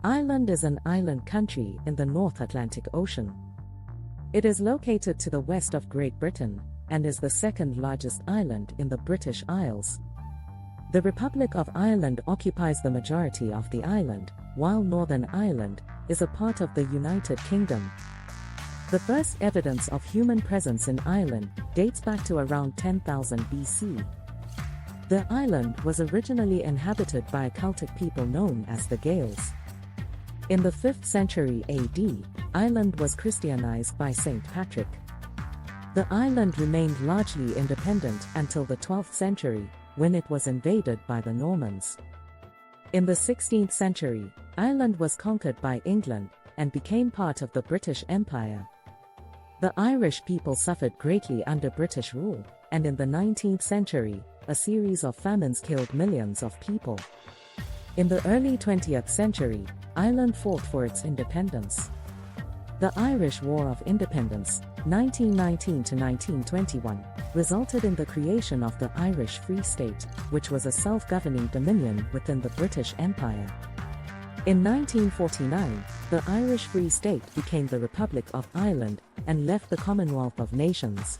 Ireland is an island country in the North Atlantic Ocean. It is located to the west of Great Britain and is the second largest island in the British Isles. The Republic of Ireland occupies the majority of the island, while Northern Ireland is a part of the United Kingdom. The first evidence of human presence in Ireland dates back to around 10,000 BC. The island was originally inhabited by a Celtic people known as the Gaels. In the 5th century AD, Ireland was Christianized by Saint Patrick. The island remained largely independent until the 12th century, when it was invaded by the Normans. In the 16th century, Ireland was conquered by England and became part of the British Empire. The Irish people suffered greatly under British rule, and in the 19th century, a series of famines killed millions of people. In the early 20th century, Ireland fought for its independence. The Irish War of Independence, 1919 to 1921, resulted in the creation of the Irish Free State, which was a self-governing dominion within the British Empire. In 1949, the Irish Free State became the Republic of Ireland and left the Commonwealth of Nations.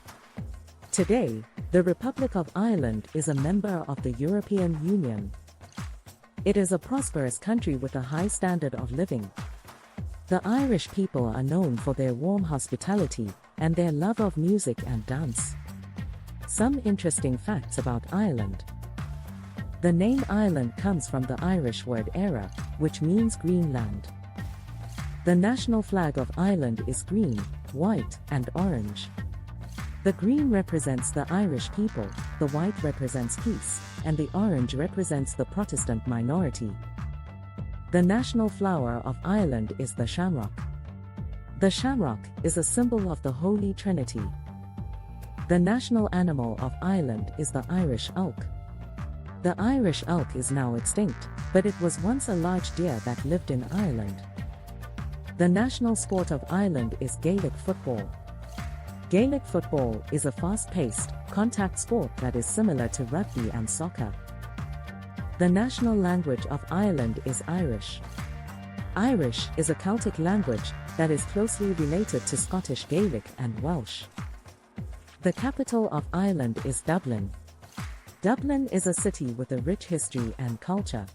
Today, the Republic of Ireland is a member of the European Union. It is a prosperous country with a high standard of living. The Irish people are known for their warm hospitality and their love of music and dance. Some interesting facts about Ireland. The name Ireland comes from the Irish word Éire, which means green land. The national flag of Ireland is green, white, and orange. The green represents the Irish people, the white represents peace, and the orange represents the Protestant minority. The national flower of Ireland is the shamrock. The shamrock is a symbol of the Holy Trinity. The national animal of Ireland is the Irish elk. The Irish elk is now extinct, but it was once a large deer that lived in Ireland. The national sport of Ireland is Gaelic football. Gaelic football is a fast-paced, contact sport that is similar to rugby and soccer. The national language of Ireland is Irish. Irish is a Celtic language that is closely related to Scottish Gaelic and Welsh. The capital of Ireland is Dublin. Dublin is a city with a rich history and culture.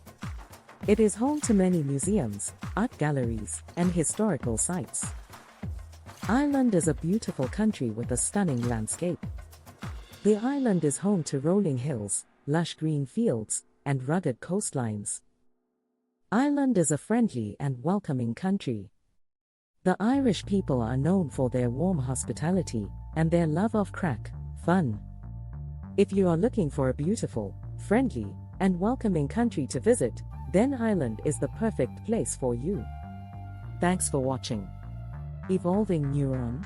It is home to many museums, art galleries, and historical sites. Ireland is a beautiful country with a stunning landscape. The island is home to rolling hills, lush green fields, and rugged coastlines. Ireland is a friendly and welcoming country. The Irish people are known for their warm hospitality and their love of craic, fun. If you are looking for a beautiful, friendly, and welcoming country to visit, then Ireland is the perfect place for you. Thanks for watching. Evolving Neuron.